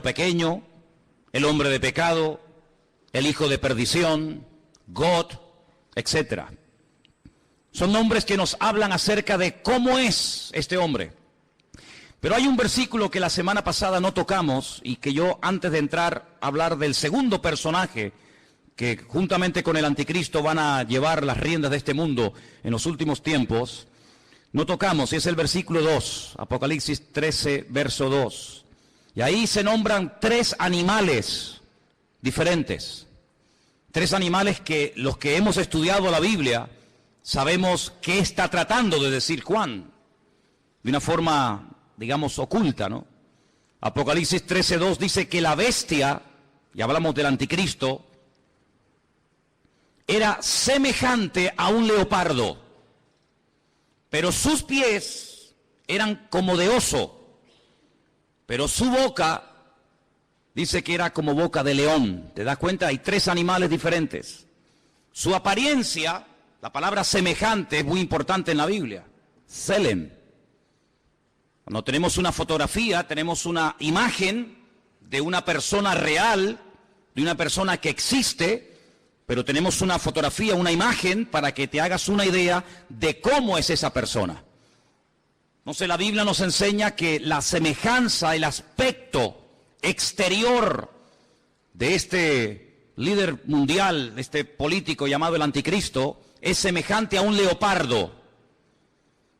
pequeño, el hombre de pecado, el hijo de perdición, God, etc. Son nombres que nos hablan acerca de cómo es este hombre. Pero hay un versículo que la semana pasada no tocamos y que yo, antes de entrar a hablar del segundo personaje que juntamente con el anticristo van a llevar las riendas de este mundo en los últimos tiempos, no tocamos, y es el versículo 2, Apocalipsis 13, verso 2. Y ahí se nombran 3 animales diferentes. 3 animales que los que hemos estudiado la Biblia sabemos qué está tratando de decir Juan, de una forma, digamos, oculta, ¿no? Apocalipsis 13:2 dice que la bestia, y hablamos del anticristo, era semejante a un leopardo, pero sus pies eran como de oso, pero su boca dice que era como boca de león. ¿Te das cuenta? Hay 3 animales diferentes. Su apariencia, la palabra semejante es muy importante en la Biblia. Selem. Cuando tenemos una fotografía, tenemos una imagen de una persona real, de una persona que existe, pero tenemos una fotografía, una imagen para que te hagas una idea de cómo es esa persona. Entonces la Biblia nos enseña que la semejanza, el aspecto exterior de este líder mundial, de este político llamado el anticristo, es semejante a un leopardo.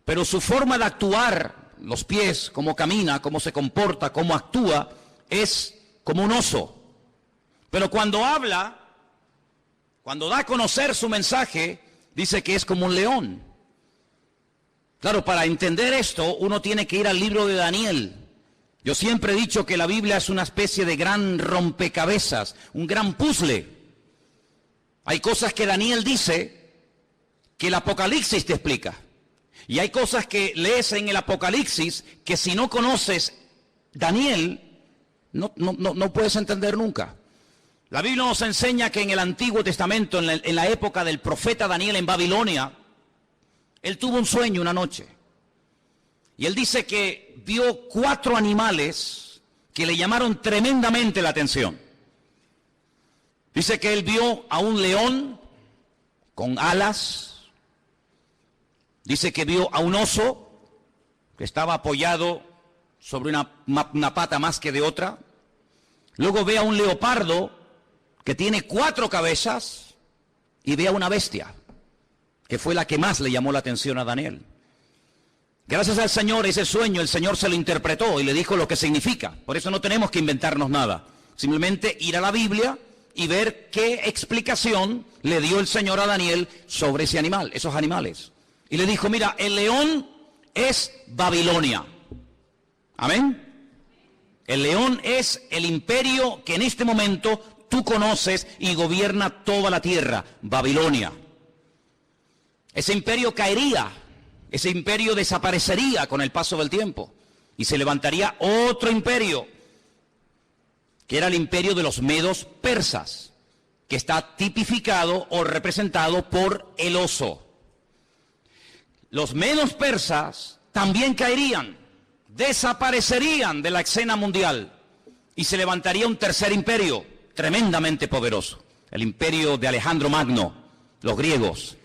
Pero su forma de actuar, los pies, cómo camina, cómo se comporta, cómo actúa, es como un oso. Pero cuando habla, cuando da a conocer su mensaje, dice que es como un león. Claro, para entender esto, uno tiene que ir al libro de Daniel. Yo siempre he dicho que la Biblia es una especie de gran rompecabezas, un gran puzzle. Hay cosas que Daniel dice que el Apocalipsis te explica. Y hay cosas que lees en el Apocalipsis que si no conoces Daniel, no puedes entender nunca. La Biblia nos enseña que en el Antiguo Testamento, en la época del profeta Daniel en Babilonia, él tuvo un sueño una noche. Y él dice que vio 4 animales que le llamaron tremendamente la atención. Dice que él vio a un león con alas. Dice que vio a un oso que estaba apoyado sobre una pata más que de otra. Luego ve a un leopardo que tiene 4 cabezas y ve a una bestia, que fue la que más le llamó la atención a Daniel. Gracias al Señor, ese sueño el Señor se lo interpretó y le dijo lo que significa. Por eso no tenemos que inventarnos nada. Simplemente ir a la Biblia y ver qué explicación le dio el Señor a Daniel sobre ese animal, esos animales. Y le dijo, mira, el león es Babilonia. Amén. El león es el imperio que en este momento tú conoces y gobierna toda la tierra, Babilonia. Ese imperio caería, ese imperio desaparecería con el paso del tiempo y se levantaría otro imperio, que era el imperio de los medos persas, que está tipificado o representado por el oso. Los medos persas también caerían, desaparecerían de la escena mundial y se levantaría un tercer imperio tremendamente poderoso, el imperio de Alejandro Magno, los griegos,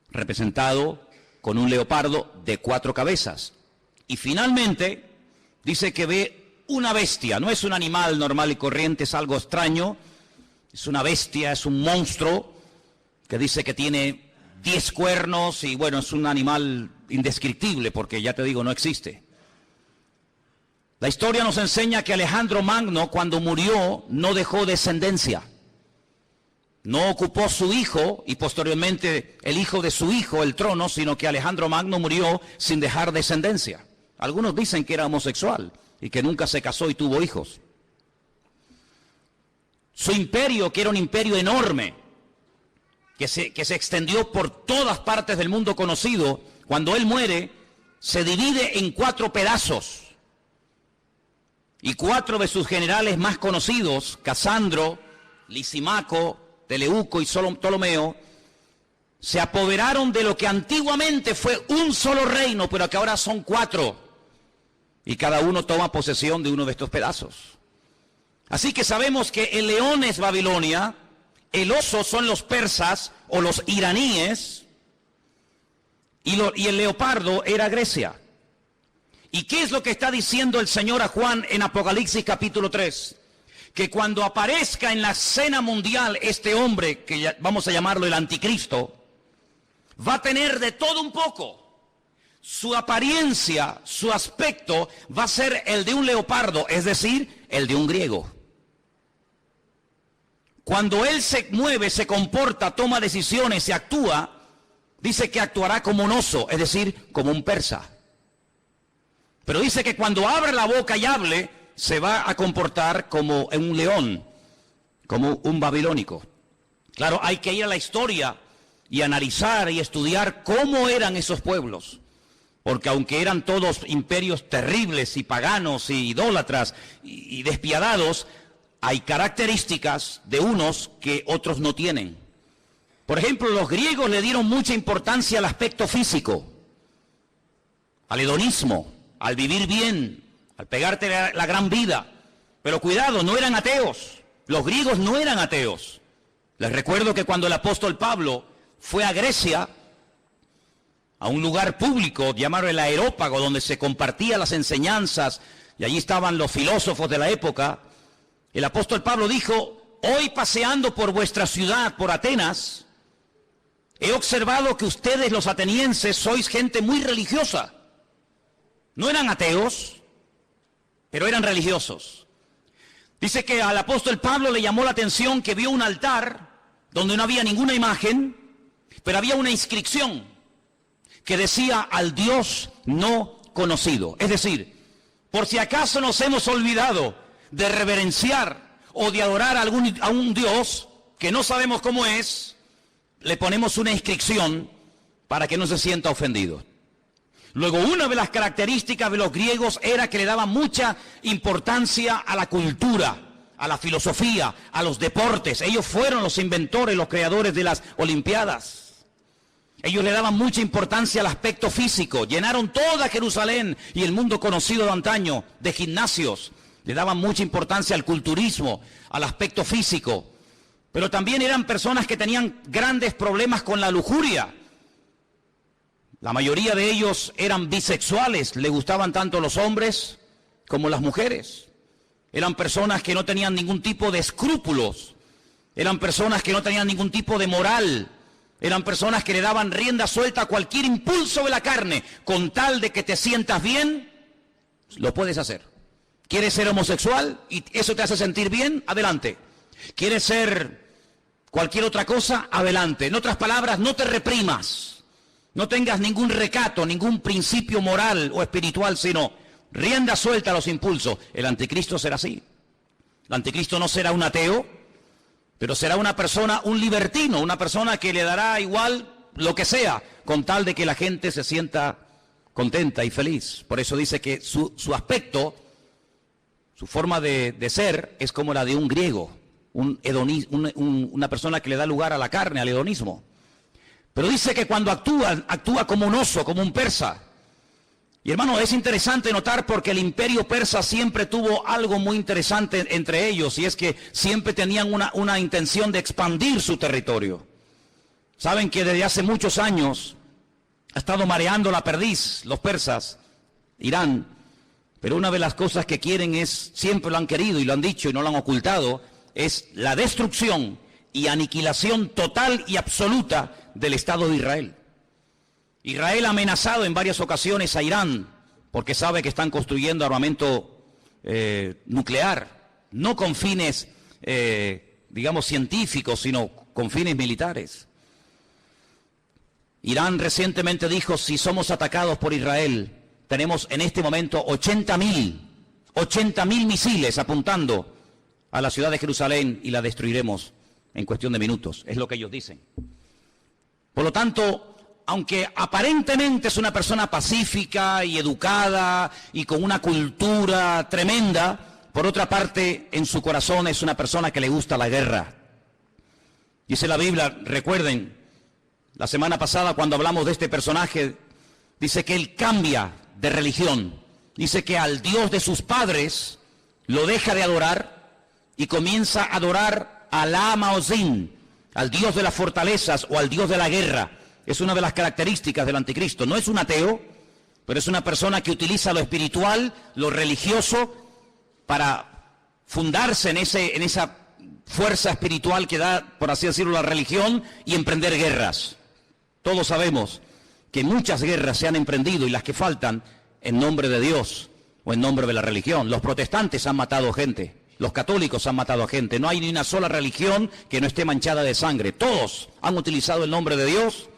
representado con un leopardo de 4 cabezas. Y finalmente dice que ve una bestia, no es un animal normal y corriente, es algo extraño, es una bestia, es un monstruo que dice que tiene 10 cuernos y bueno, es un animal indescriptible porque ya te digo, no existe. La historia nos enseña que Alejandro Magno, cuando murió, no dejó descendencia. No ocupó su hijo y posteriormente el hijo de su hijo el trono, sino que Alejandro Magno murió sin dejar descendencia. Algunos dicen que era homosexual y que nunca se casó y tuvo hijos. Su imperio, que era un imperio enorme, que se extendió por todas partes del mundo conocido, cuando él muere, se divide en 4 pedazos. Y 4 de sus generales más conocidos, Casandro, Lisimaco, Teleuco y Ptolomeo, se apoderaron de lo que antiguamente fue un solo reino, pero que ahora son 4. Y cada uno toma posesión de uno de estos pedazos. Así que sabemos que el león es Babilonia, el oso son los persas o los iraníes, y el leopardo era Grecia. ¿Y qué es lo que está diciendo el Señor a Juan en Apocalipsis capítulo 3? Que cuando aparezca en la escena mundial este hombre, que vamos a llamarlo el anticristo, va a tener de todo un poco. Su apariencia, su aspecto va a ser el de un leopardo, es decir, el de un griego. Cuando él se mueve, se comporta, toma decisiones, se actúa, dice que actuará como un oso, es decir, como un persa. Pero dice que cuando abra la boca y hable, se va a comportar como un león, como un babilónico. Claro, hay que ir a la historia y analizar y estudiar cómo eran esos pueblos. Porque aunque eran todos imperios terribles y paganos y idólatras y despiadados, hay características de unos que otros no tienen. Por ejemplo, los griegos le dieron mucha importancia al aspecto físico, al hedonismo, al vivir bien, al pegarte la gran vida. Pero cuidado, no eran ateos. Los griegos no eran ateos. Les recuerdo que cuando el apóstol Pablo fue a Grecia, a un lugar público llamado el Areópago, donde se compartían las enseñanzas, y allí estaban los filósofos de la época, el apóstol Pablo dijo: hoy paseando por vuestra ciudad, por Atenas, he observado que ustedes los atenienses sois gente muy religiosa. No eran ateos, pero eran religiosos. Dice que al apóstol Pablo le llamó la atención que vio un altar donde no había ninguna imagen, pero había una inscripción que decía: al Dios no conocido. Es decir, por si acaso nos hemos olvidado de reverenciar o de adorar a un Dios que no sabemos cómo es, le ponemos una inscripción para que no se sienta ofendido. Luego, una de las características de los griegos era que le daban mucha importancia a la cultura, a la filosofía, a los deportes. Ellos fueron los inventores, los creadores de las Olimpiadas. Ellos le daban mucha importancia al aspecto físico. Llenaron toda Jerusalén y el mundo conocido de antaño de gimnasios. Le daban mucha importancia al culturismo, al aspecto físico. Pero también eran personas que tenían grandes problemas con la lujuria. La mayoría de ellos eran bisexuales, le gustaban tanto los hombres como las mujeres. Eran personas que no tenían ningún tipo de escrúpulos, eran personas que no tenían ningún tipo de moral, eran personas que le daban rienda suelta a cualquier impulso de la carne, con tal de que te sientas bien, lo puedes hacer. ¿Quieres ser homosexual y eso te hace sentir bien? Adelante. ¿Quieres ser cualquier otra cosa? Adelante. En otras palabras, no te reprimas. No tengas ningún recato, ningún principio moral o espiritual, sino rienda suelta a los impulsos. El anticristo será así. El anticristo no será un ateo, pero será una persona, un libertino, una persona que le dará igual lo que sea, con tal de que la gente se sienta contenta y feliz. Por eso dice que su aspecto, su forma de ser, es como la de un griego, una persona que le da lugar a la carne, al hedonismo. Pero dice que cuando actúa como un oso, como un persa. Y hermano, es interesante notar porque el imperio persa siempre tuvo algo muy interesante entre ellos, y es que siempre tenían una intención de expandir su territorio. Saben que desde hace muchos años ha estado mareando la perdiz los persas, Irán, pero una de las cosas que quieren es, siempre lo han querido y lo han dicho y no lo han ocultado, es la destrucción y aniquilación total y absoluta del Estado de Israel. Israel ha amenazado en varias ocasiones a Irán porque sabe que están construyendo armamento nuclear, no con fines, digamos, científicos, sino con fines militares. Irán recientemente dijo: si somos atacados por Israel, tenemos en este momento 80.000 misiles apuntando a la ciudad de Jerusalén y la destruiremos en cuestión de minutos. Es lo que ellos dicen. Por lo tanto, aunque aparentemente es una persona pacífica y educada y con una cultura tremenda, por otra parte, en su corazón es una persona que le gusta la guerra. Dice la Biblia, recuerden, la semana pasada cuando hablamos de este personaje, dice que él cambia de religión. Dice que al Dios de sus padres lo deja de adorar y comienza a adorar a Alá-Maozín, al dios de las fortalezas o al dios de la guerra. Es una de las características del anticristo. No es un ateo, pero es una persona que utiliza lo espiritual, lo religioso, para fundarse en esa fuerza espiritual que da, por así decirlo, la religión, y emprender guerras. Todos sabemos que muchas guerras se han emprendido y las que faltan en nombre de Dios o en nombre de la religión. Los protestantes han matado gente, los católicos han matado a gente. No hay ni una sola religión que no esté manchada de sangre. Todos han utilizado el nombre de Dios.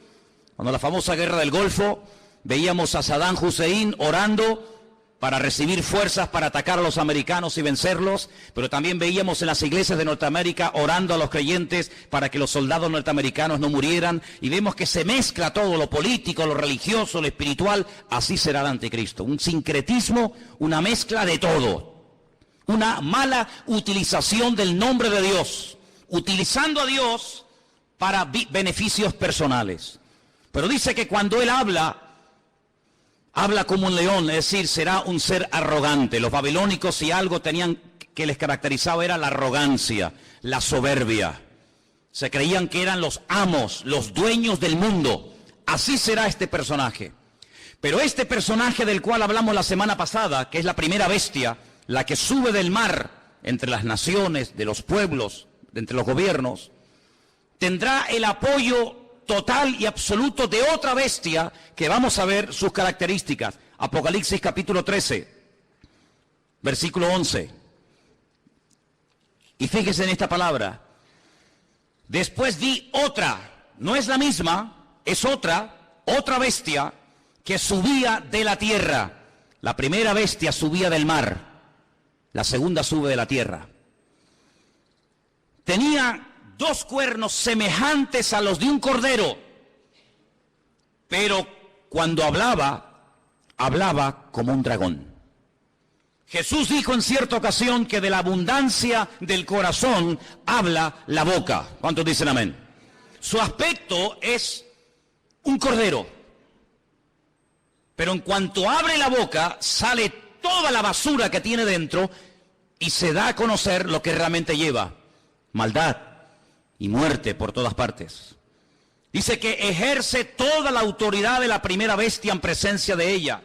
Cuando la famosa guerra del Golfo, veíamos a Saddam Hussein orando para recibir fuerzas para atacar a los americanos y vencerlos, pero también veíamos en las iglesias de Norteamérica orando a los creyentes para que los soldados norteamericanos no murieran, y vemos que se mezcla todo, lo político, lo religioso, lo espiritual. Así será el anticristo, un sincretismo, una mezcla de todo, una mala utilización del nombre de Dios, utilizando a Dios para beneficios personales. Pero dice que cuando él habla como un león, es decir, será un ser arrogante. Los babilónicos, si algo tenían que les caracterizaba, era la arrogancia, la soberbia. Se creían que eran los amos, los dueños del mundo. Así será este personaje. Pero este personaje del cual hablamos la semana pasada, que es la primera bestia, la que sube del mar entre las naciones, de los pueblos, entre los gobiernos, tendrá el apoyo total y absoluto de otra bestia que vamos a ver sus características. Apocalipsis capítulo 13, versículo 11. Y fíjese en esta palabra. Después vi otra, no es la misma, es otra bestia que subía de la tierra. La primera bestia subía del mar, la segunda sube de la tierra. Tenía 2 cuernos semejantes a los de un cordero, pero cuando hablaba como un dragón. Jesús dijo en cierta ocasión que de la abundancia del corazón habla la boca. ¿Cuántos dicen amén? Su aspecto es un cordero, pero en cuanto abre la boca sale toda la basura que tiene dentro y se da a conocer lo que realmente lleva: maldad y muerte por todas partes. Dice que ejerce toda la autoridad de la primera bestia en presencia de ella.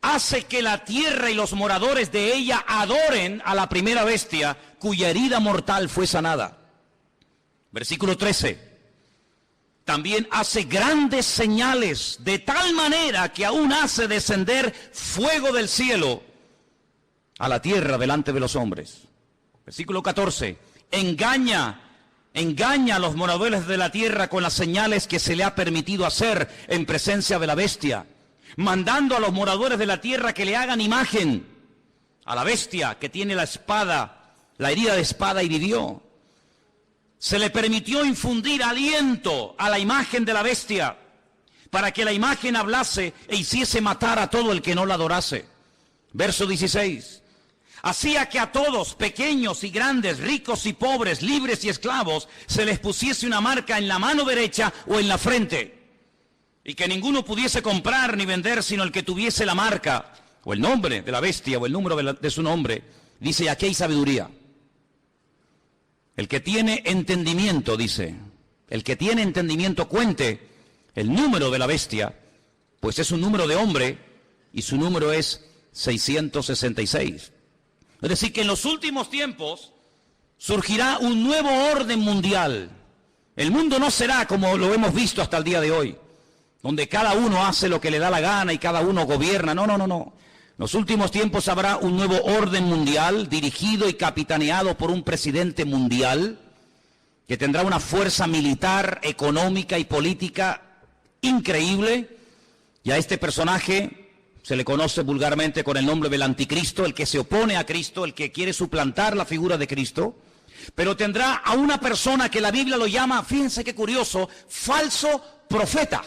Hace que la tierra y los moradores de ella adoren a la primera bestia, cuya herida mortal fue sanada. Versículo 13. También hace grandes señales, de tal manera que aún hace descender fuego del cielo a la tierra delante de los hombres. Versículo 14. Engaña a los moradores de la tierra con las señales que se le ha permitido hacer en presencia de la bestia, mandando a los moradores de la tierra que le hagan imagen a la bestia que tiene la espada, la herida de espada, y vivió. Se le permitió infundir aliento a la imagen de la bestia para que la imagen hablase e hiciese matar a todo el que no la adorase. Verso 16. Hacía que a todos, pequeños y grandes, ricos y pobres, libres y esclavos, se les pusiese una marca en la mano derecha o en la frente, y que ninguno pudiese comprar ni vender sino el que tuviese la marca o el nombre de la bestia o el número de su nombre. Dice, aquí hay sabiduría. El que tiene entendimiento, dice, el que tiene entendimiento cuente el número de la bestia, pues es un número de hombre y su número es 666. Es decir, que en los últimos tiempos surgirá un nuevo orden mundial. El mundo no será como lo hemos visto hasta el día de hoy, donde cada uno hace lo que le da la gana y cada uno gobierna. No. En los últimos tiempos habrá un nuevo orden mundial dirigido y capitaneado por un presidente mundial que tendrá una fuerza militar, económica y política increíble. Y a este personaje se le conoce vulgarmente con el nombre del anticristo, el que se opone a Cristo, el que quiere suplantar la figura de Cristo. Pero tendrá a una persona que la Biblia lo llama, fíjense qué curioso, falso profeta.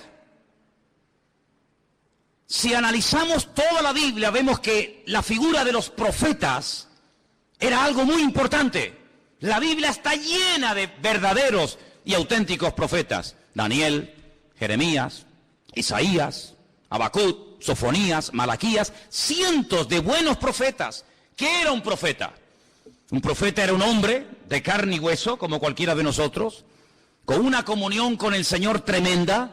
Si analizamos toda la Biblia, vemos que la figura de los profetas era algo muy importante. La Biblia está llena de verdaderos y auténticos profetas. Daniel, Jeremías, Isaías, Habacuc, Sofonías, Malaquías, cientos de buenos profetas. ¿Qué era un profeta? Un profeta era un hombre de carne y hueso, como cualquiera de nosotros, con una comunión con el Señor tremenda,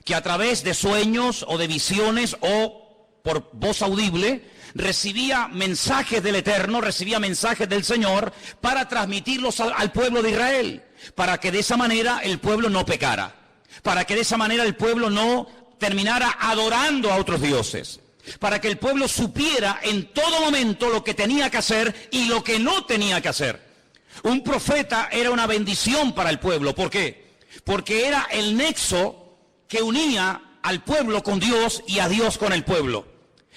que a través de sueños o de visiones o por voz audible, recibía mensajes del Eterno, recibía mensajes del Señor para transmitirlos al pueblo de Israel, para que de esa manera el pueblo no pecara, para que de esa manera el pueblo no terminara adorando a otros dioses, para que el pueblo supiera en todo momento lo que tenía que hacer y lo que no tenía que hacer. Un profeta era una bendición para el pueblo. ¿Por qué? Porque era el nexo que unía al pueblo con Dios y a Dios con el pueblo.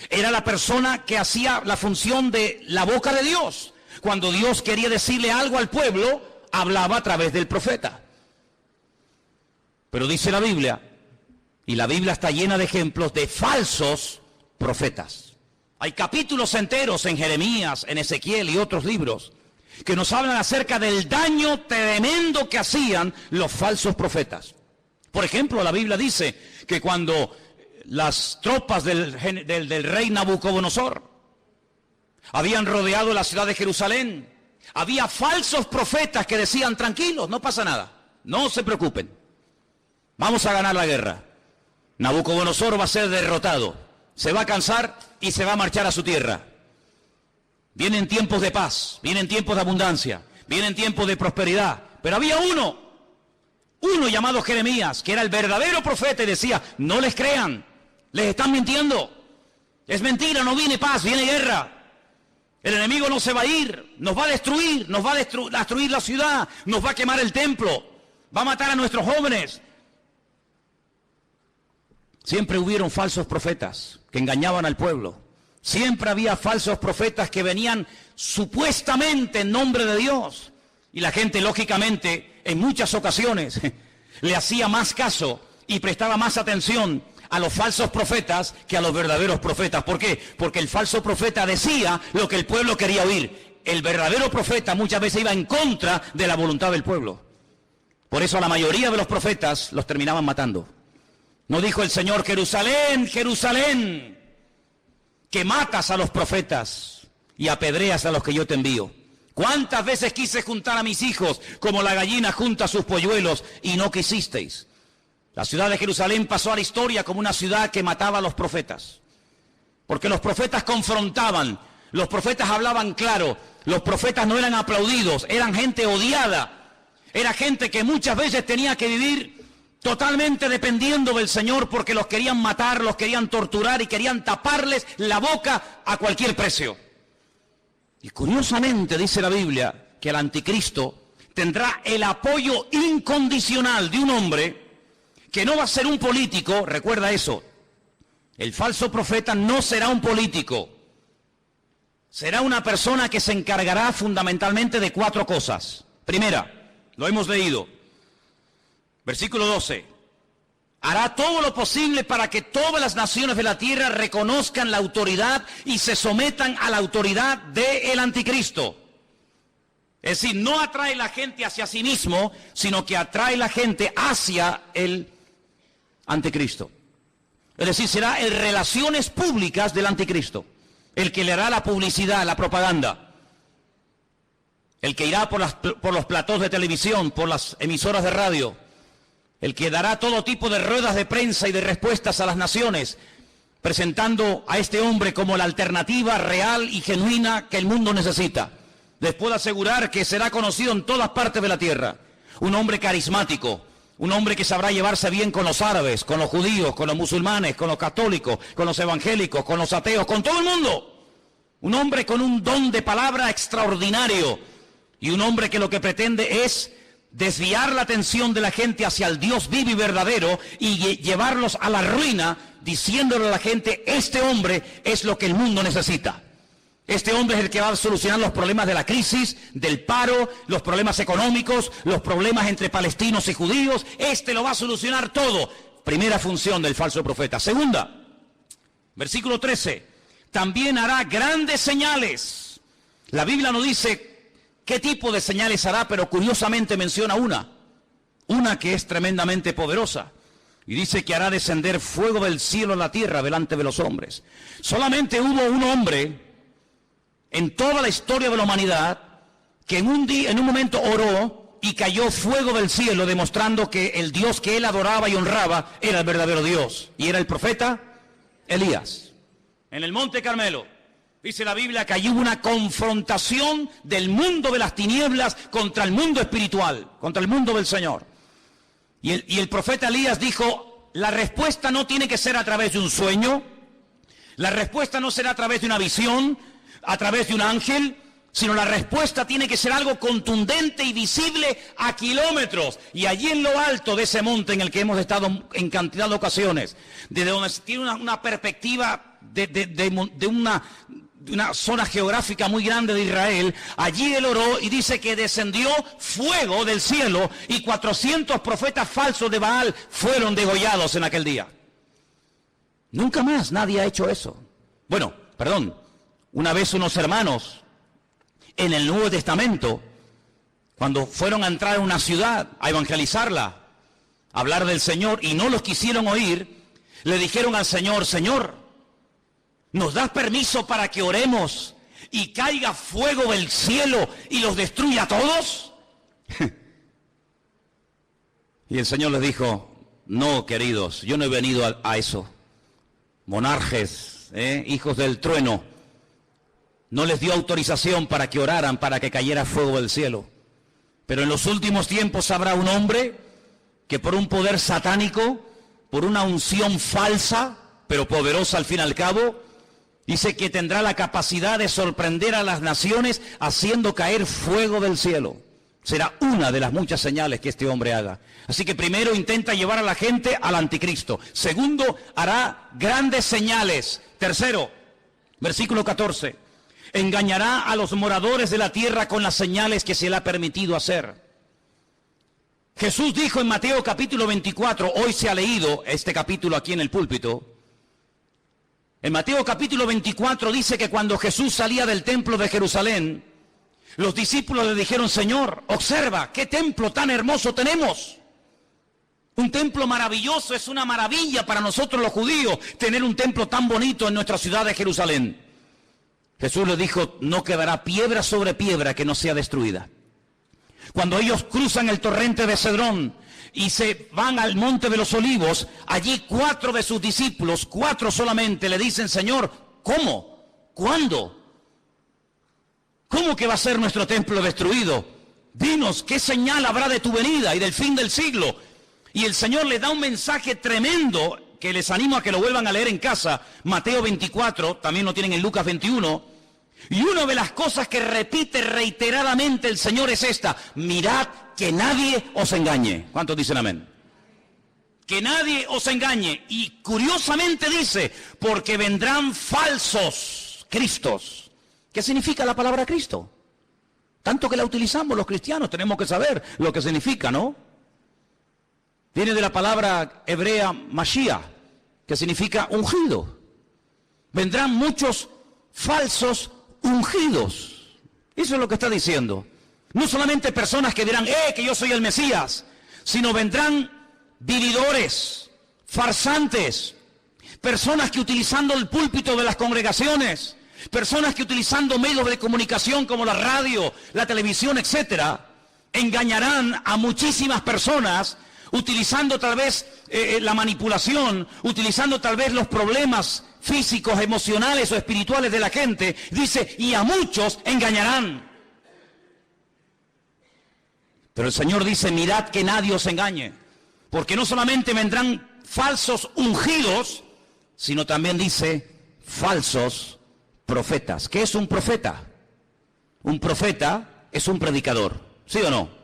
Era la persona que hacía la función de la boca de Dios. Cuando Dios quería decirle algo al pueblo, hablaba a través del profeta. Pero dice la Biblia, y la Biblia está llena de ejemplos de falsos profetas. Hay capítulos enteros en Jeremías, en Ezequiel y otros libros que nos hablan acerca del daño tremendo que hacían los falsos profetas. Por ejemplo, la Biblia dice que cuando las tropas del rey Nabucodonosor habían rodeado la ciudad de Jerusalén, había falsos profetas que decían: tranquilos, no pasa nada, no se preocupen, vamos a ganar la guerra. Nabucodonosor va a ser derrotado, se va a cansar y se va a marchar a su tierra. Vienen tiempos de paz, vienen tiempos de abundancia, vienen tiempos de prosperidad. Pero había uno llamado Jeremías, que era el verdadero profeta, y decía: no les crean, les están mintiendo, es mentira, no viene paz, viene guerra. El enemigo no se va a ir, nos va a destruir, nos va a destruir la ciudad, nos va a quemar el templo, va a matar a nuestros jóvenes. Siempre hubieron falsos profetas que engañaban al pueblo. Siempre había falsos profetas que venían supuestamente en nombre de Dios. Y la gente, lógicamente, en muchas ocasiones le hacía más caso y prestaba más atención a los falsos profetas que a los verdaderos profetas. ¿Por qué? Porque el falso profeta decía lo que el pueblo quería oír. El verdadero profeta muchas veces iba en contra de la voluntad del pueblo. Por eso a la mayoría de los profetas los terminaban matando. ¿No dijo el Señor: Jerusalén, Jerusalén, que matas a los profetas y apedreas a los que yo te envío? ¿Cuántas veces quise juntar a mis hijos como la gallina junta sus polluelos y no quisisteis? La ciudad de Jerusalén pasó a la historia como una ciudad que mataba a los profetas. Porque los profetas confrontaban, los profetas hablaban claro, los profetas no eran aplaudidos, eran gente odiada. Era gente que muchas veces tenía que vivir totalmente dependiendo del Señor, porque los querían matar, los querían torturar y querían taparles la boca a cualquier precio. Y curiosamente dice la Biblia que el anticristo tendrá el apoyo incondicional de un hombre que no va a ser un político. Recuerda eso, el falso profeta no será un político, será una persona que se encargará fundamentalmente de 4 cosas. Primera, lo hemos leído, versículo 12, hará todo lo posible para que todas las naciones de la tierra reconozcan la autoridad y se sometan a la autoridad del anticristo. Es decir, no atrae la gente hacia sí mismo, sino que atrae la gente hacia el anticristo. Es decir, será en relaciones públicas del anticristo, el que le hará la publicidad, la propaganda, el que irá por los platós de televisión, por las emisoras de radio, el que dará todo tipo de ruedas de prensa y de respuestas a las naciones, presentando a este hombre como la alternativa real y genuina que el mundo necesita. Les puedo asegurar que será conocido en todas partes de la tierra. Un hombre carismático, un hombre que sabrá llevarse bien con los árabes, con los judíos, con los musulmanes, con los católicos, con los evangélicos, con los ateos, con todo el mundo. Un hombre con un don de palabra extraordinario y un hombre que lo que pretende es desviar la atención de la gente hacia el Dios vivo y verdadero y llevarlos a la ruina, diciéndole a la gente: este hombre es lo que el mundo necesita. Este hombre es el que va a solucionar los problemas de la crisis, del paro, los problemas económicos, los problemas entre palestinos y judíos. Este lo va a solucionar todo. Primera función del falso profeta. Segunda, versículo 13, también hará grandes señales. La Biblia no dice qué tipo de señales hará, pero curiosamente menciona una que es tremendamente poderosa. Y dice que hará descender fuego del cielo a la tierra delante de los hombres. Solamente hubo un hombre en toda la historia de la humanidad que en un momento oró y cayó fuego del cielo, demostrando que el Dios que él adoraba y honraba era el verdadero Dios, y era el profeta Elías. En el Monte Carmelo, dice la Biblia que allí hubo una confrontación del mundo de las tinieblas contra el mundo espiritual, contra el mundo del Señor. Y el profeta Elías dijo, la respuesta no tiene que ser a través de un sueño, la respuesta no será a través de una visión, a través de un ángel, sino la respuesta tiene que ser algo contundente y visible a kilómetros. Y allí en lo alto de ese monte en el que hemos estado en cantidad de ocasiones, desde donde se tiene una perspectiva de una zona geográfica muy grande de Israel, allí él oró y dice que descendió fuego del cielo y 400 profetas falsos de Baal fueron degollados en aquel día. Nunca más nadie ha hecho eso. Bueno, perdón, una vez unos hermanos en el Nuevo Testamento, cuando fueron a entrar a una ciudad, a evangelizarla, a hablar del Señor, y no los quisieron oír, le dijeron al Señor, Señor, ¿nos das permiso para que oremos y caiga fuego del cielo y los destruya a todos? Y el Señor les dijo, no, queridos, yo no he venido a eso. Monarjes, hijos del trueno, no les dio autorización para que oraran, para que cayera fuego del cielo. Pero en los últimos tiempos habrá un hombre que por un poder satánico, por una unción falsa, pero poderosa al fin y al cabo, dice que tendrá la capacidad de sorprender a las naciones haciendo caer fuego del cielo. Será una de las muchas señales que este hombre haga. Así que primero intenta llevar a la gente al anticristo. Segundo, hará grandes señales. Tercero, versículo 14. Engañará a los moradores de la tierra con las señales que se le ha permitido hacer. Jesús dijo en Mateo capítulo 24, hoy se ha leído este capítulo aquí en el púlpito. En Mateo capítulo 24 dice que cuando Jesús salía del templo de Jerusalén, los discípulos le dijeron, Señor, observa, qué templo tan hermoso tenemos. Un templo maravilloso, es una maravilla para nosotros los judíos tener un templo tan bonito en nuestra ciudad de Jerusalén. Jesús les dijo, no quedará piedra sobre piedra que no sea destruida. Cuando ellos cruzan el torrente de Cedrón y se van al monte de los olivos, allí 4 de sus discípulos, 4 solamente, le dicen, Señor, ¿cómo? ¿Cuándo? ¿Cómo que va a ser nuestro templo destruido? Dinos, ¿qué señal habrá de tu venida y del fin del siglo? Y el Señor les da un mensaje tremendo que les animo a que lo vuelvan a leer en casa. Mateo 24, también lo tienen en Lucas 21. Y una de las cosas que repite reiteradamente el Señor es esta: mirad que nadie os engañe. ¿Cuántos dicen amén? Que nadie os engañe. Y curiosamente dice, porque vendrán falsos cristos. ¿Qué significa la palabra Cristo? Tanto que la utilizamos los cristianos, tenemos que saber lo que significa, ¿no? Viene de la palabra hebrea Mashiach, que significa ungido. Vendrán muchos falsos ungidos. Eso es lo que está diciendo. No solamente personas que dirán, que yo soy el Mesías, sino vendrán vividores, farsantes, personas que utilizando el púlpito de las congregaciones, personas que utilizando medios de comunicación como la radio, la televisión, etcétera, engañarán a muchísimas personas, utilizando tal vez la manipulación, utilizando tal vez los problemas físicos, emocionales o espirituales de la gente. Dice, y a muchos engañarán. Pero el Señor dice, mirad que nadie os engañe, porque no solamente vendrán falsos ungidos, sino también dice, falsos profetas. ¿Qué es un profeta? Un profeta es un predicador, ¿sí o no?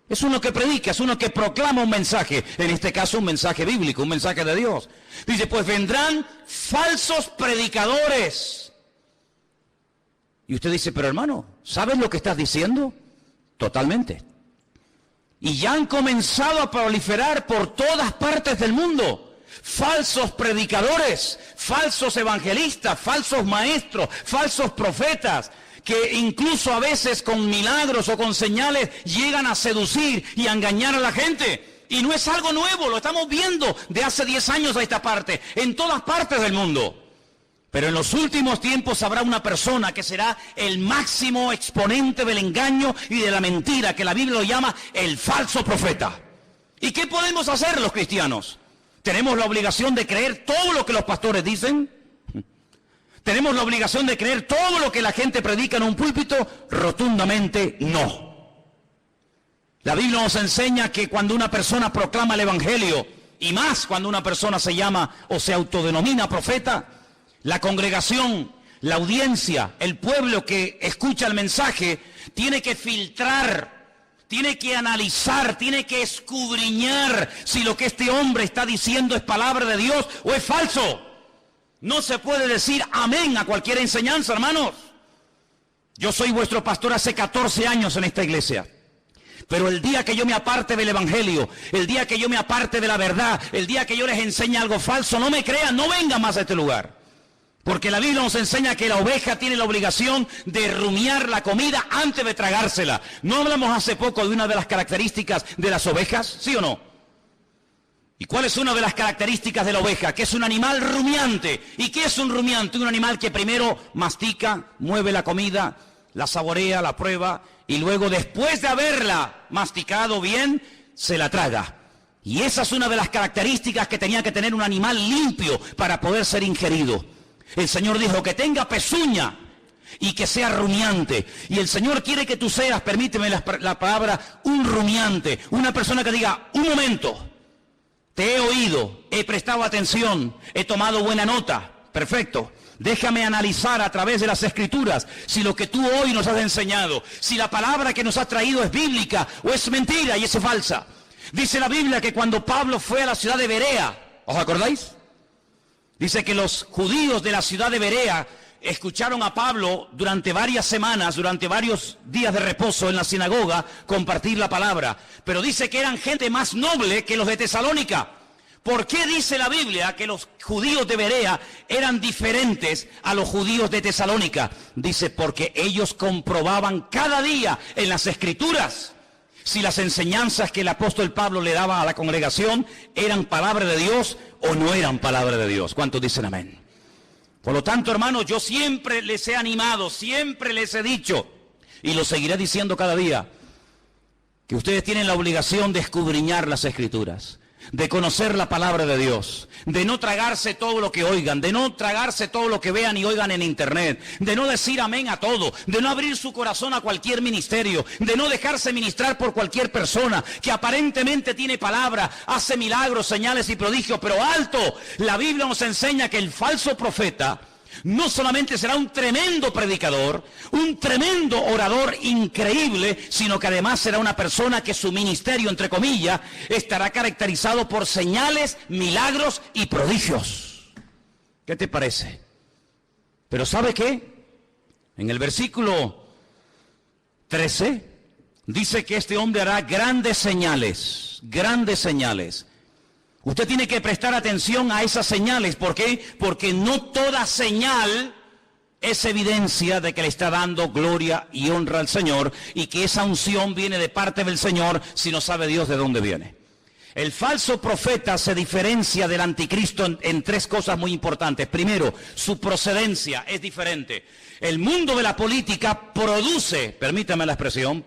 Es uno que predica, es uno que proclama un mensaje, en este caso un mensaje bíblico, un mensaje de Dios. Dice, pues vendrán falsos predicadores. Y usted dice, pero hermano, ¿sabes lo que estás diciendo? Totalmente. Y ya han comenzado a proliferar por todas partes del mundo. Falsos predicadores, falsos evangelistas, falsos maestros, falsos profetas, que incluso a veces con milagros o con señales llegan a seducir y a engañar a la gente. Y no es algo nuevo, lo estamos viendo de hace 10 años a esta parte, en todas partes del mundo. Pero en los últimos tiempos habrá una persona que será el máximo exponente del engaño y de la mentira, que la Biblia lo llama el falso profeta. ¿Y qué podemos hacer los cristianos? ¿Tenemos la obligación de creer todo lo que los pastores dicen? ¿Tenemos la obligación de creer todo lo que la gente predica en un púlpito? Rotundamente no. La Biblia nos enseña que cuando una persona proclama el Evangelio, y más cuando una persona se llama o se autodenomina profeta, la congregación, la audiencia, el pueblo que escucha el mensaje, tiene que filtrar, tiene que analizar, tiene que escudriñar si lo que este hombre está diciendo es palabra de Dios o es falso. No se puede decir amén a cualquier enseñanza, hermanos. Yo soy vuestro pastor hace 14 años en esta iglesia. Pero el día que yo me aparte del Evangelio, el día que yo me aparte de la verdad, el día que yo les enseñe algo falso, no me crean, no vengan más a este lugar. Porque la Biblia nos enseña que la oveja tiene la obligación de rumiar la comida antes de tragársela. ¿No hablamos hace poco de una de las características de las ovejas? ¿Sí o no? ¿Y cuál es una de las características de la oveja? Que es un animal rumiante. ¿Y qué es un rumiante? Un animal que primero mastica, mueve la comida, la saborea, la prueba, y luego después de haberla masticado bien, se la traga. Y esa es una de las características que tenía que tener un animal limpio para poder ser ingerido. El Señor dijo que tenga pezuña y que sea rumiante. Y el Señor quiere que tú seas, permíteme la palabra, un rumiante. Una persona que diga, un momento, te he oído, he prestado atención, he tomado buena nota. Perfecto. Déjame analizar a través de las Escrituras si lo que tú hoy nos has enseñado, si la palabra que nos has traído es bíblica o es mentira y es falsa. Dice la Biblia que cuando Pablo fue a la ciudad de Berea, ¿os acordáis? Dice que los judíos de la ciudad de Berea escucharon a Pablo durante varias semanas, durante varios días de reposo en la sinagoga, compartir la palabra. Pero dice que eran gente más noble que los de Tesalónica. ¿Por qué dice la Biblia que los judíos de Berea eran diferentes a los judíos de Tesalónica? Dice, porque ellos comprobaban cada día en las Escrituras si las enseñanzas que el apóstol Pablo le daba a la congregación eran palabra de Dios o no eran palabra de Dios. ¿Cuántos dicen amén? Por lo tanto, hermanos, yo siempre les he animado, siempre les he dicho, y lo seguiré diciendo cada día, que ustedes tienen la obligación de escudriñar las Escrituras, de conocer la palabra de Dios, de no tragarse todo lo que oigan, de no tragarse todo lo que vean y oigan en internet, de no decir amén a todo, de no abrir su corazón a cualquier ministerio, de no dejarse ministrar por cualquier persona que aparentemente tiene palabra, hace milagros, señales y prodigios, pero alto, la Biblia nos enseña que el falso profeta no solamente será un tremendo predicador, un tremendo orador increíble, sino que además será una persona que su ministerio, entre comillas, estará caracterizado por señales, milagros y prodigios. ¿Qué te parece? Pero ¿sabe qué? En el versículo 13 dice que este hombre hará grandes señales, grandes señales. Usted tiene que prestar atención a esas señales. ¿Por qué? Porque no toda señal es evidencia de que le está dando gloria y honra al Señor y que esa unción viene de parte del Señor si no sabe Dios de dónde viene. El falso profeta se diferencia del anticristo en tres cosas muy importantes. Primero, su procedencia es diferente. El mundo de la política produce, permítame la expresión,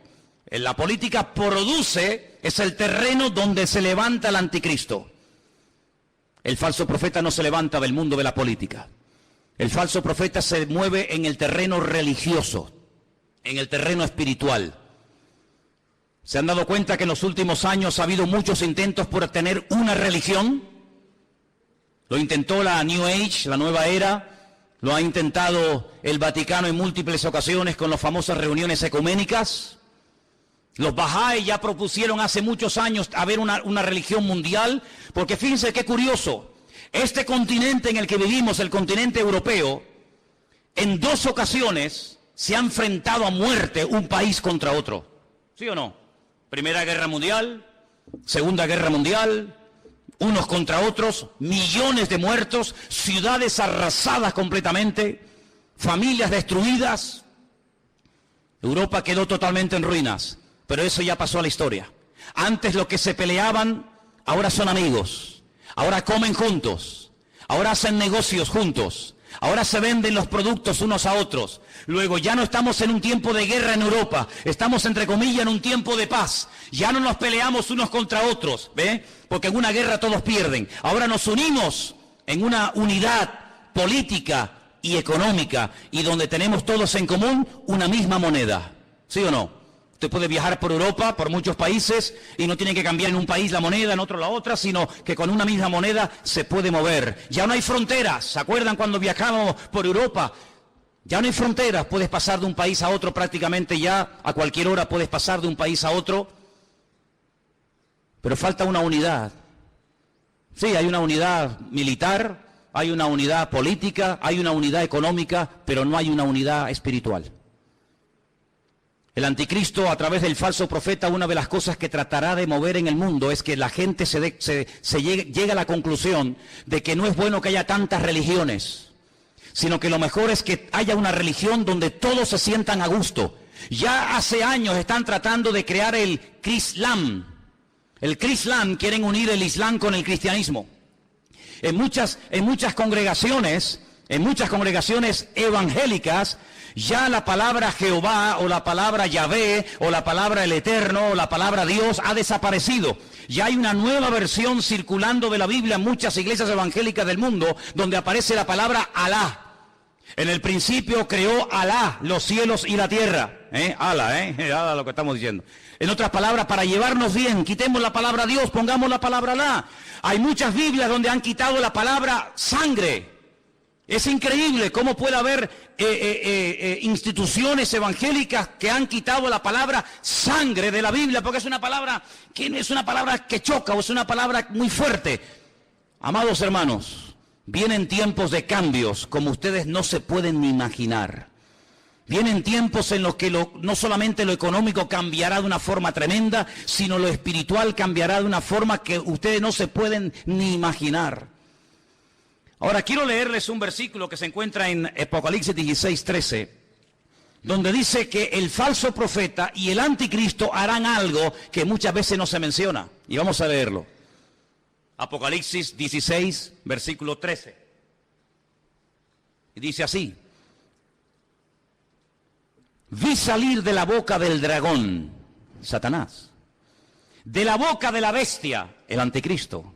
la política produce, es el terreno donde se levanta el anticristo. El falso profeta no se levanta del mundo de la política. El falso profeta se mueve en el terreno religioso, en el terreno espiritual. ¿Se han dado cuenta que en los últimos años ha habido muchos intentos por tener una religión? Lo intentó la New Age, la nueva era. Lo ha intentado el Vaticano en múltiples ocasiones con las famosas reuniones ecuménicas. Los Bahá'í ya propusieron hace muchos años haber una religión mundial, porque fíjense qué curioso, este continente en el que vivimos, el continente europeo, en 2 ocasiones se ha enfrentado a muerte un país contra otro. ¿Sí o no? Primera Guerra Mundial, Segunda Guerra Mundial, unos contra otros, millones de muertos, ciudades arrasadas completamente, familias destruidas. Europa quedó totalmente en ruinas. Pero eso ya pasó a la historia. Antes los que se peleaban, ahora son amigos. Ahora comen juntos. Ahora hacen negocios juntos. Ahora se venden los productos unos a otros. Luego ya no estamos en un tiempo de guerra en Europa. Estamos, entre comillas, en un tiempo de paz. Ya no nos peleamos unos contra otros, ¿ve? Porque en una guerra todos pierden. Ahora nos unimos en una unidad política y económica, y donde tenemos todos en común una misma moneda. ¿Sí o no? Usted puede viajar por Europa, por muchos países, y no tiene que cambiar en un país la moneda, en otro la otra, sino que con una misma moneda se puede mover. Ya no hay fronteras. ¿Se acuerdan cuando viajamos por Europa? Ya no hay fronteras. Puedes pasar de un país a otro prácticamente ya. A cualquier hora puedes pasar de un país a otro. Pero falta una unidad. Sí, hay una unidad militar, hay una unidad política, hay una unidad económica, pero no hay una unidad espiritual. El anticristo, a través del falso profeta, una de las cosas que tratará de mover en el mundo es que la gente llegue a la conclusión de que no es bueno que haya tantas religiones, sino que lo mejor es que haya una religión donde todos se sientan a gusto. Ya hace años están tratando de crear el Crislam. El Crislam, quieren unir el Islam con el cristianismo. En muchas congregaciones evangélicas, ya la palabra Jehová o la palabra Yahvé o la palabra el Eterno o la palabra Dios ha desaparecido. Ya hay una nueva versión circulando de la Biblia en muchas iglesias evangélicas del mundo donde aparece la palabra Alá. En el principio creó Alá los cielos y la tierra. Alá lo que estamos diciendo. En otras palabras, para llevarnos bien, quitemos la palabra Dios, pongamos la palabra Alá. Hay muchas Biblias donde han quitado la palabra sangre. Es increíble cómo puede haber instituciones evangélicas que han quitado la palabra sangre de la Biblia, porque es una palabra que choca o es una palabra muy fuerte. Amados hermanos, vienen tiempos de cambios como ustedes no se pueden ni imaginar. Vienen tiempos en los que no solamente lo económico cambiará de una forma tremenda, sino lo espiritual cambiará de una forma que ustedes no se pueden ni imaginar. Ahora quiero leerles un versículo que se encuentra en Apocalipsis 16:13, donde dice que el falso profeta y el anticristo harán algo que muchas veces no se menciona. Y vamos a leerlo. Apocalipsis 16, versículo 13. Y dice así: vi salir de la boca del dragón, Satanás, de la boca de la bestia, el anticristo,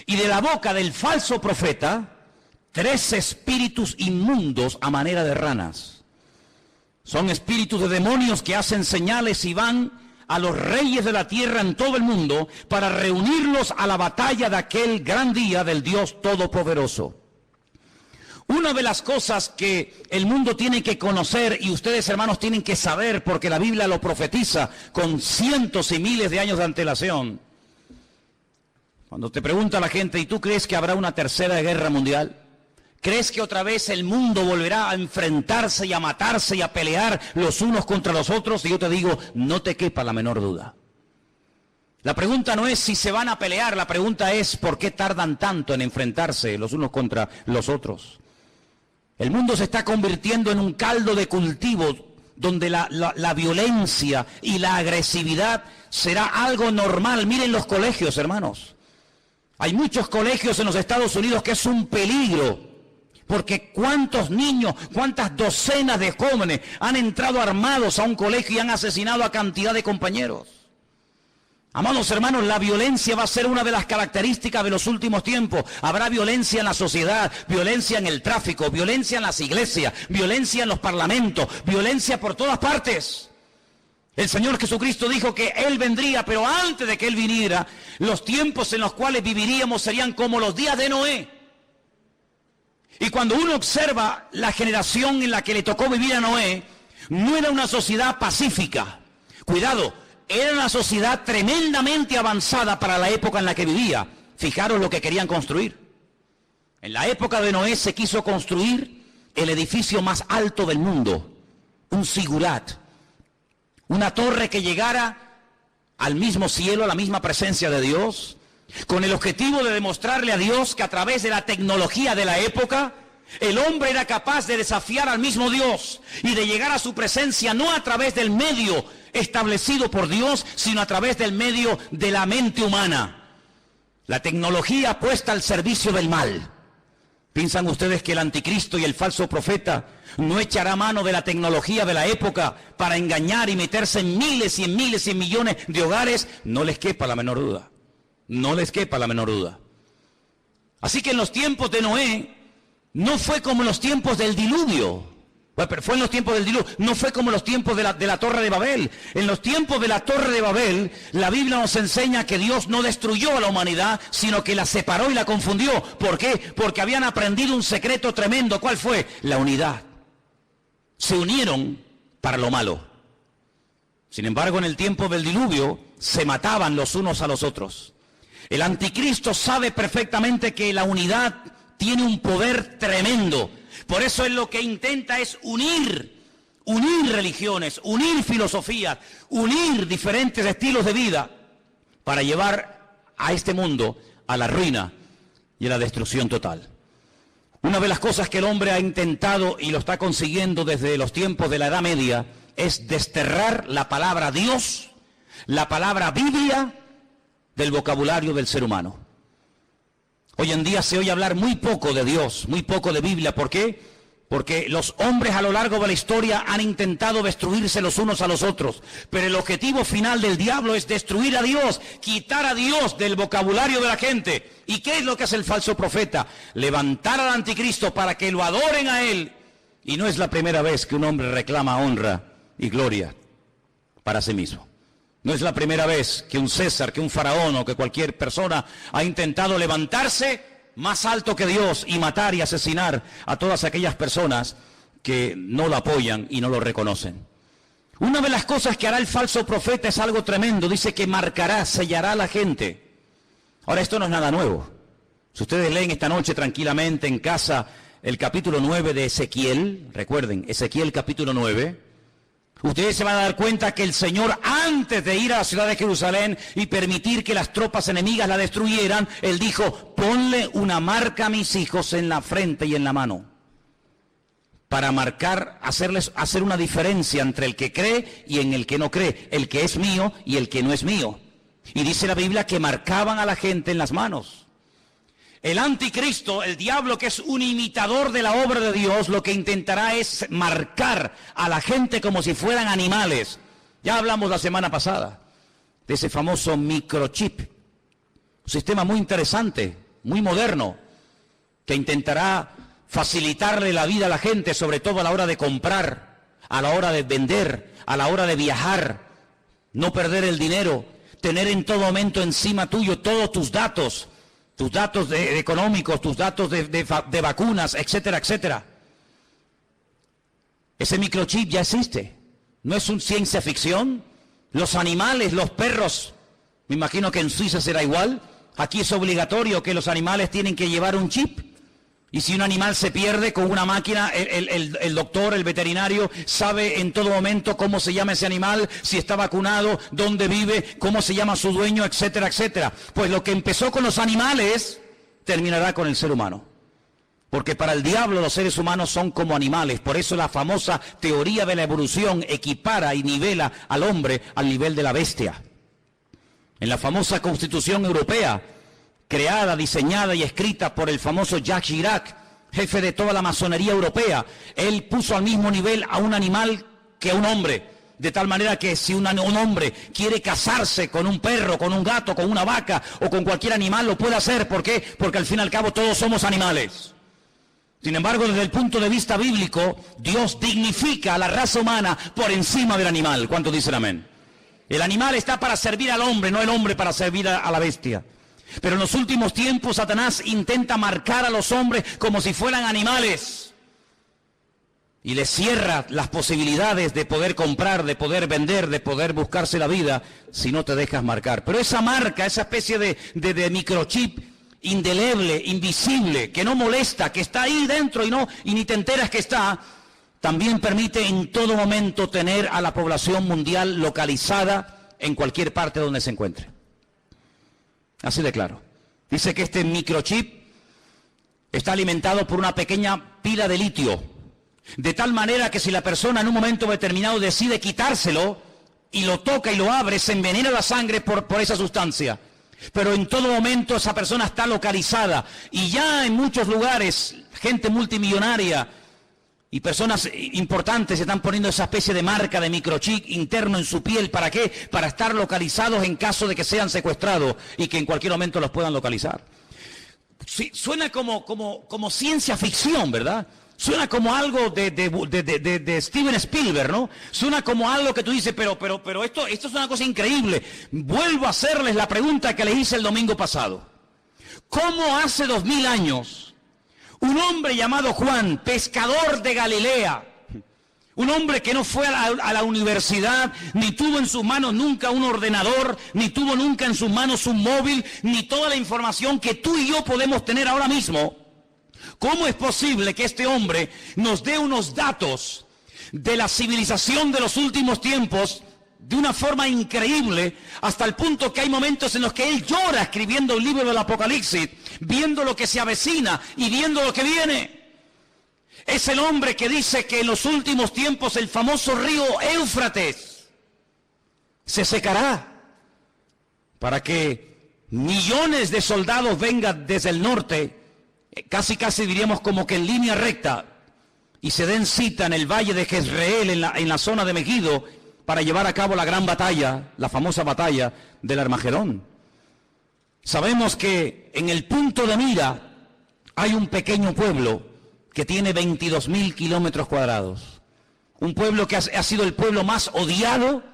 y de la boca del falso profeta, 3 espíritus inmundos a manera de ranas. Son espíritus de demonios que hacen señales y van a los reyes de la tierra en todo el mundo para reunirlos a la batalla de aquel gran día del Dios Todopoderoso. Una de las cosas que el mundo tiene que conocer y ustedes, hermanos, tienen que saber, porque la Biblia lo profetiza con cientos y miles de años de antelación. Cuando te pregunta la gente, ¿y tú crees que habrá una tercera guerra mundial? ¿Crees que otra vez el mundo volverá a enfrentarse y a matarse y a pelear los unos contra los otros? Y yo te digo, no te quepa la menor duda. La pregunta no es si se van a pelear, la pregunta es ¿por qué tardan tanto en enfrentarse los unos contra los otros? El mundo se está convirtiendo en un caldo de cultivo donde la violencia y la agresividad será algo normal. Miren los colegios, hermanos. Hay muchos colegios en los Estados Unidos que es un peligro. Porque cuántos niños, cuántas docenas de jóvenes han entrado armados a un colegio y han asesinado a cantidad de compañeros. Amados hermanos, la violencia va a ser una de las características de los últimos tiempos. Habrá violencia en la sociedad, violencia en el tráfico, violencia en las iglesias, violencia en los parlamentos, violencia por todas partes. El Señor Jesucristo dijo que Él vendría, pero antes de que Él viniera, los tiempos en los cuales viviríamos serían como los días de Noé. Y cuando uno observa la generación en la que le tocó vivir a Noé, no era una sociedad pacífica. Cuidado, era una sociedad tremendamente avanzada para la época en la que vivía. Fijaros lo que querían construir. En la época de Noé se quiso construir el edificio más alto del mundo, un zigurat, una torre que llegara al mismo cielo, a la misma presencia de Dios, con el objetivo de demostrarle a Dios que a través de la tecnología de la época, el hombre era capaz de desafiar al mismo Dios y de llegar a su presencia no a través del medio establecido por Dios, sino a través del medio de la mente humana. La tecnología puesta al servicio del mal. ¿Piensan ustedes que el anticristo y el falso profeta no echará mano de la tecnología de la época para engañar y meterse en miles y en miles y en millones de hogares? No les quepa la menor duda. No les quepa la menor duda. Así que en los tiempos de Noé no fue como en los tiempos del diluvio. Bueno, pero fue en los tiempos del diluvio, no fue como en los tiempos de la Torre de Babel. En los tiempos de la Torre de Babel, la Biblia nos enseña que Dios no destruyó a la humanidad, sino que la separó y la confundió. ¿Por qué? Porque habían aprendido un secreto tremendo. ¿Cuál fue? La unidad. Se unieron para lo malo. Sin embargo, en el tiempo del diluvio, se mataban los unos a los otros. El anticristo sabe perfectamente que la unidad tiene un poder tremendo. Por eso él lo que intenta es unir religiones, unir filosofías, unir diferentes estilos de vida para llevar a este mundo a la ruina y a la destrucción total. Una de las cosas que el hombre ha intentado y lo está consiguiendo desde los tiempos de la Edad Media es desterrar la palabra Dios, la palabra Biblia del vocabulario del ser humano. Hoy en día se oye hablar muy poco de Dios, muy poco de Biblia. ¿Por qué? Porque los hombres a lo largo de la historia han intentado destruirse los unos a los otros. Pero el objetivo final del diablo es destruir a Dios, quitar a Dios del vocabulario de la gente. ¿Y qué es lo que hace el falso profeta? Levantar al anticristo para que lo adoren a él. Y no es la primera vez que un hombre reclama honra y gloria para sí mismo. No es la primera vez que un César, que un faraón o que cualquier persona ha intentado levantarse más alto que Dios y matar y asesinar a todas aquellas personas que no lo apoyan y no lo reconocen. Una de las cosas que hará el falso profeta es algo tremendo. Dice que marcará, sellará a la gente. Ahora, esto no es nada nuevo. Si ustedes leen esta noche tranquilamente en casa el capítulo 9 de Ezequiel, recuerden, Ezequiel capítulo 9, ustedes se van a dar cuenta que el Señor, antes de ir a la ciudad de Jerusalén y permitir que las tropas enemigas la destruyeran, Él dijo: ponle una marca a mis hijos en la frente y en la mano. Para marcar, hacer una diferencia entre el que cree y en el que no cree, el que es mío y el que no es mío. Y dice la Biblia que marcaban a la gente en las manos. El anticristo, el diablo, que es un imitador de la obra de Dios, lo que intentará es marcar a la gente como si fueran animales. Ya hablamos la semana pasada de ese famoso microchip, un sistema muy interesante, muy moderno, que intentará facilitarle la vida a la gente, sobre todo a la hora de comprar, a la hora de vender, a la hora de viajar, no perder el dinero, tener en todo momento encima tuyo todos tus datos económicos, tus datos de vacunas, etcétera, etcétera. Ese microchip ya existe. No es una ciencia ficción. Los animales, los perros, me imagino que en Suiza será igual. Aquí es obligatorio que los animales tienen que llevar un chip. Y si un animal se pierde con una máquina, el doctor, el veterinario, sabe en todo momento cómo se llama ese animal, si está vacunado, dónde vive, cómo se llama su dueño, etcétera, etcétera. Pues lo que empezó con los animales, terminará con el ser humano. Porque para el diablo los seres humanos son como animales. Por eso la famosa teoría de la evolución equipara y nivela al hombre al nivel de la bestia. En la famosa Constitución Europea, creada, diseñada y escrita por el famoso Jacques Chirac, jefe de toda la masonería europea, él puso al mismo nivel a un animal que a un hombre, de tal manera que si un hombre quiere casarse con un perro, con un gato, con una vaca o con cualquier animal, lo puede hacer. ¿Por qué? Porque al fin y al cabo todos somos animales. Sin embargo, desde el punto de vista bíblico, Dios dignifica a la raza humana por encima del animal. ¿Cuántos dicen amén? El animal está para servir al hombre, no el hombre para servir a la bestia. Pero en los últimos tiempos Satanás intenta marcar a los hombres como si fueran animales y les cierra las posibilidades de poder comprar, de poder vender, de poder buscarse la vida si no te dejas marcar. Pero esa marca, esa especie de microchip indeleble, invisible, que no molesta, que está ahí dentro y ni te enteras que está, también permite en todo momento tener a la población mundial localizada en cualquier parte donde se encuentre. Así de claro. Dice que este microchip está alimentado por una pequeña pila de litio, de tal manera que si la persona en un momento determinado decide quitárselo y lo toca y lo abre, se envenena la sangre por esa sustancia. Pero en todo momento esa persona está localizada. Y ya en muchos lugares, gente multimillonaria y personas importantes se están poniendo esa especie de marca de microchip interno en su piel. ¿Para qué? Para estar localizados en caso de que sean secuestrados y que en cualquier momento los puedan localizar. Sí, suena como ciencia ficción, ¿verdad? Suena como algo de Steven Spielberg, ¿no? Suena como algo que tú dices, pero esto es una cosa increíble. Vuelvo a hacerles la pregunta que les hice el domingo pasado. ¿Cómo hace 2000 años un hombre llamado Juan, pescador de Galilea, un hombre que no fue a la universidad, ni tuvo en sus manos nunca un ordenador, ni tuvo nunca en sus manos un móvil, ni toda la información que tú y yo podemos tener ahora mismo? ¿Cómo es posible que este hombre nos dé unos datos de la civilización de los últimos tiempos de una forma increíble, hasta el punto que hay momentos en los que él llora escribiendo el libro del Apocalipsis, viendo lo que se avecina y viendo lo que viene? Es el hombre que dice que en los últimos tiempos el famoso río Éufrates se secará para que millones de soldados vengan desde el norte, casi diríamos como que en línea recta, y se den cita en el valle de Jezreel, en la zona de Megiddo, para llevar a cabo la gran batalla, la famosa batalla del Armagedón. Sabemos que en el punto de mira hay un pequeño pueblo que tiene 22.000 kilómetros cuadrados. Un pueblo que ha sido el pueblo más odiado,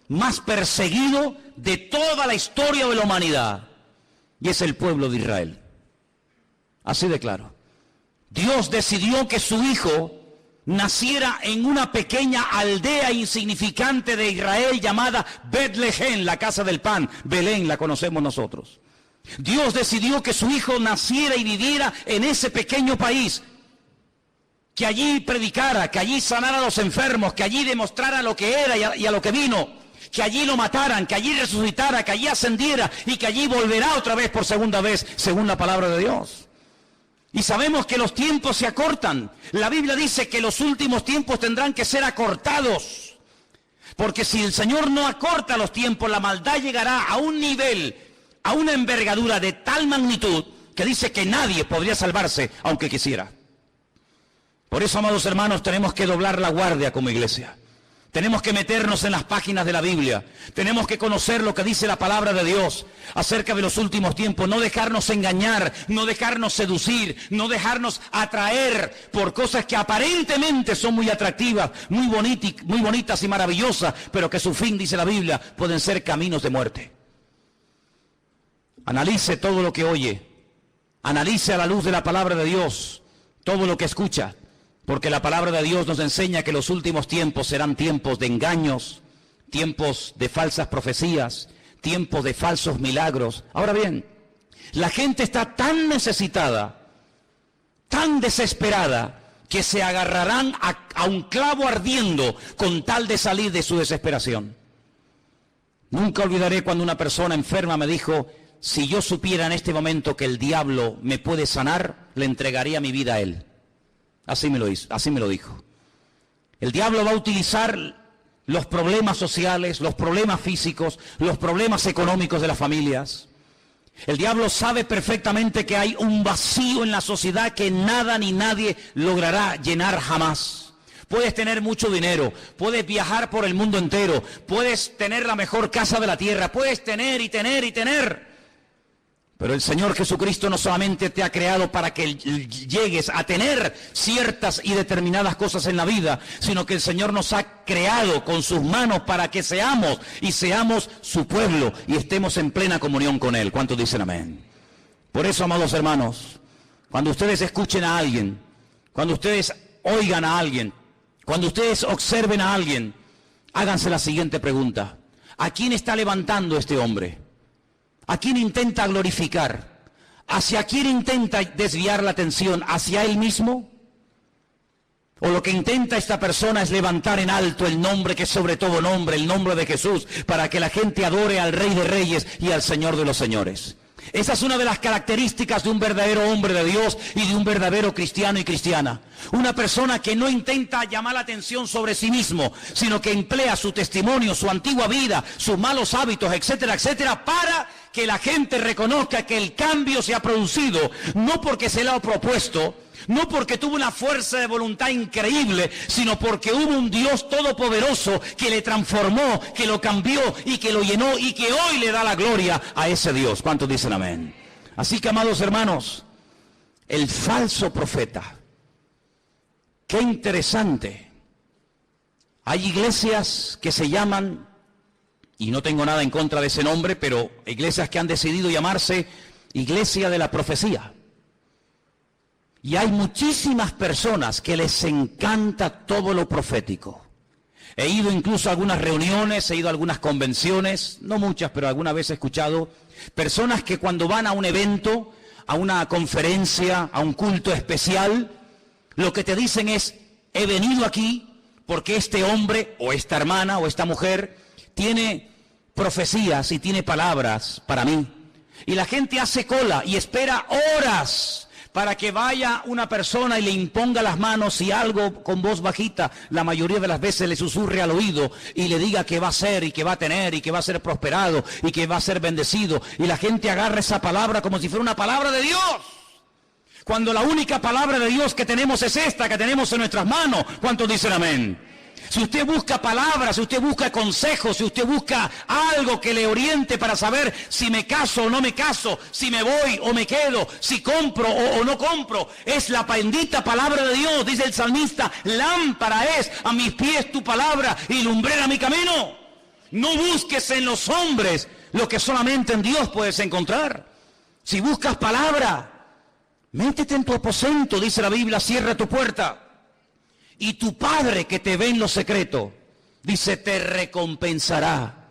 más perseguido de toda la historia de la humanidad. Y es el pueblo de Israel. Así de claro. Dios decidió que su hijo naciera en una pequeña aldea insignificante de Israel llamada Betlehem, la casa del pan. Belén la conocemos nosotros. Dios decidió que su hijo naciera y viviera en ese pequeño país, que allí predicara, que allí sanara a los enfermos, que allí demostrara lo que era y a lo que vino, que allí lo mataran, que allí resucitara, que allí ascendiera y que allí volverá otra vez por segunda vez, según la palabra de Dios. Y sabemos que los tiempos se acortan. La Biblia dice que los últimos tiempos tendrán que ser acortados. Porque si el Señor no acorta los tiempos, la maldad llegará a un nivel, a una envergadura de tal magnitud, que dice que nadie podría salvarse, aunque quisiera. Por eso, amados hermanos, tenemos que doblar la guardia como iglesia. Tenemos que meternos en las páginas de la Biblia. Tenemos que conocer lo que dice la palabra de Dios acerca de los últimos tiempos. No dejarnos engañar, no dejarnos seducir, no dejarnos atraer por cosas que aparentemente son muy atractivas, muy bonitas y maravillosas, pero que su fin, dice la Biblia, pueden ser caminos de muerte. Analice todo lo que oye. Analice a la luz de la palabra de Dios todo lo que escucha. Porque la palabra de Dios nos enseña que los últimos tiempos serán tiempos de engaños, tiempos de falsas profecías, tiempos de falsos milagros. Ahora bien, la gente está tan necesitada, tan desesperada, que se agarrarán a un clavo ardiendo con tal de salir de su desesperación. Nunca olvidaré cuando una persona enferma me dijo: si yo supiera en este momento que el diablo me puede sanar, le entregaría mi vida a él. Así me lo dijo. El diablo va a utilizar los problemas sociales, los problemas físicos, los problemas económicos de las familias. El diablo sabe perfectamente que hay un vacío en la sociedad que nada ni nadie logrará llenar jamás. Puedes tener mucho dinero, puedes viajar por el mundo entero, puedes tener la mejor casa de la tierra, puedes tener y tener y tener. Pero el Señor Jesucristo no solamente te ha creado para que llegues a tener ciertas y determinadas cosas en la vida, sino que el Señor nos ha creado con sus manos para que seamos su pueblo y estemos en plena comunión con Él. ¿Cuántos dicen amén? Por eso, amados hermanos, cuando ustedes escuchen a alguien, cuando ustedes oigan a alguien, cuando ustedes observen a alguien, háganse la siguiente pregunta: ¿a quién está levantando este hombre? ¿A quién intenta glorificar? ¿Hacia quién intenta desviar la atención? ¿Hacia él mismo? ¿O lo que intenta esta persona es levantar en alto el nombre que es sobre todo nombre, el nombre de Jesús, para que la gente adore al Rey de Reyes y al Señor de los Señores? Esa es una de las características de un verdadero hombre de Dios y de un verdadero cristiano y cristiana. Una persona que no intenta llamar la atención sobre sí mismo, sino que emplea su testimonio, su antigua vida, sus malos hábitos, etcétera, etcétera, para que la gente reconozca que el cambio se ha producido, no porque se le ha propuesto, no porque tuvo una fuerza de voluntad increíble, sino porque hubo un Dios todopoderoso que le transformó, que lo cambió y que lo llenó y que hoy le da la gloria a ese Dios. ¿Cuántos dicen amén? Así que, amados hermanos, el falso profeta. Qué interesante. Hay iglesias que se llaman, y no tengo nada en contra de ese nombre, pero iglesias que han decidido llamarse Iglesia de la Profecía. Y hay muchísimas personas que les encanta todo lo profético. He ido incluso a algunas reuniones, he ido a algunas convenciones, no muchas, pero alguna vez he escuchado personas que cuando van a un evento, a una conferencia, a un culto especial, lo que te dicen es: he venido aquí porque este hombre o esta hermana o esta mujer tiene profecías y tiene palabras para mí. Y la gente hace cola y espera horas para que vaya una persona y le imponga las manos y algo con voz bajita, la mayoría de las veces le susurre al oído y le diga que va a ser y que va a tener y que va a ser prosperado y que va a ser bendecido. Y la gente agarra esa palabra como si fuera una palabra de Dios, cuando la única palabra de Dios que tenemos es esta, que tenemos en nuestras manos. ¿Cuántos dicen amén? Si usted busca palabras, si usted busca consejos, si usted busca algo que le oriente para saber si me caso o no me caso, si me voy o me quedo, si compro o no compro, es la bendita palabra de Dios. Dice el salmista: lámpara es a mis pies tu palabra y lumbrera mi camino. No busques en los hombres lo que solamente en Dios puedes encontrar. Si buscas palabra, métete en tu aposento, dice la Biblia, cierra tu puerta. Y tu Padre que te ve en lo secreto, dice, te recompensará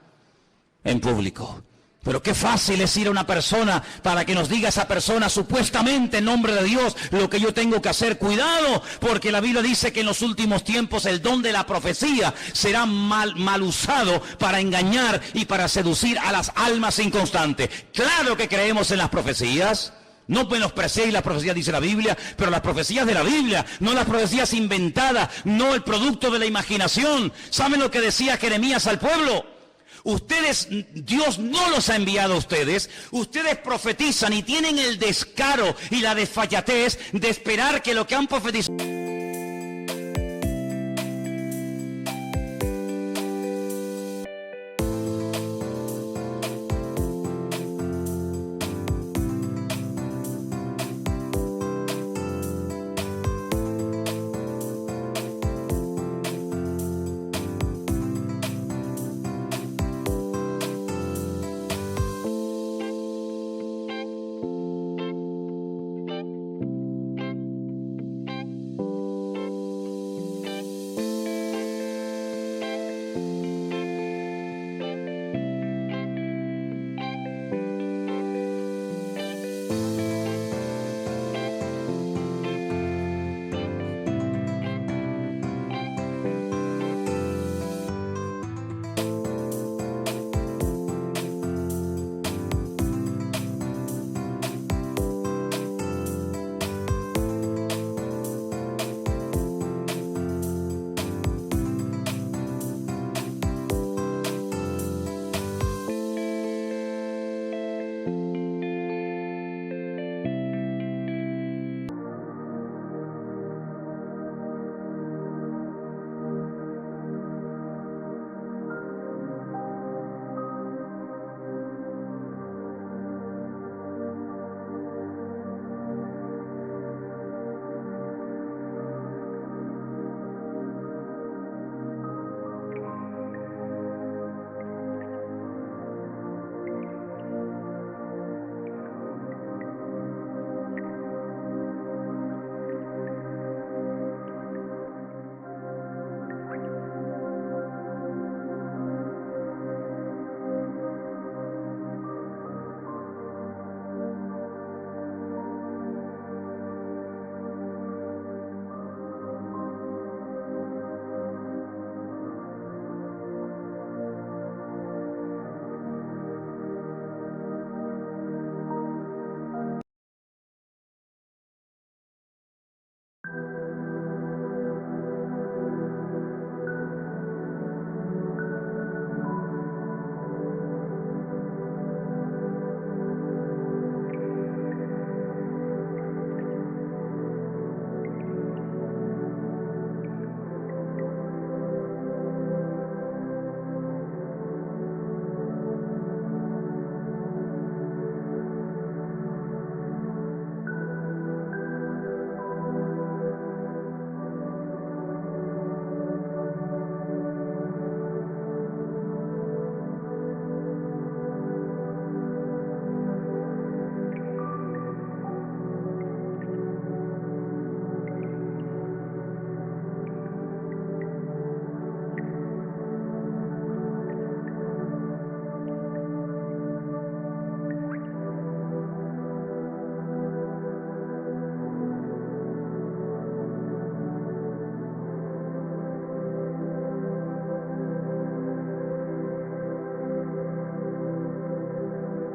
en público. Pero qué fácil es ir a una persona para que nos diga esa persona supuestamente en nombre de Dios lo que yo tengo que hacer. Cuidado, porque la Biblia dice que en los últimos tiempos el don de la profecía será mal usado para engañar y para seducir a las almas inconstantes. Claro que creemos en las profecías. No menospreciéis las profecías, dice la Biblia, pero las profecías de la Biblia, no las profecías inventadas, no el producto de la imaginación. ¿Saben lo que decía Jeremías al pueblo? Ustedes, Dios no los ha enviado a ustedes, ustedes profetizan y tienen el descaro y la desfachatez de esperar que lo que han profetizado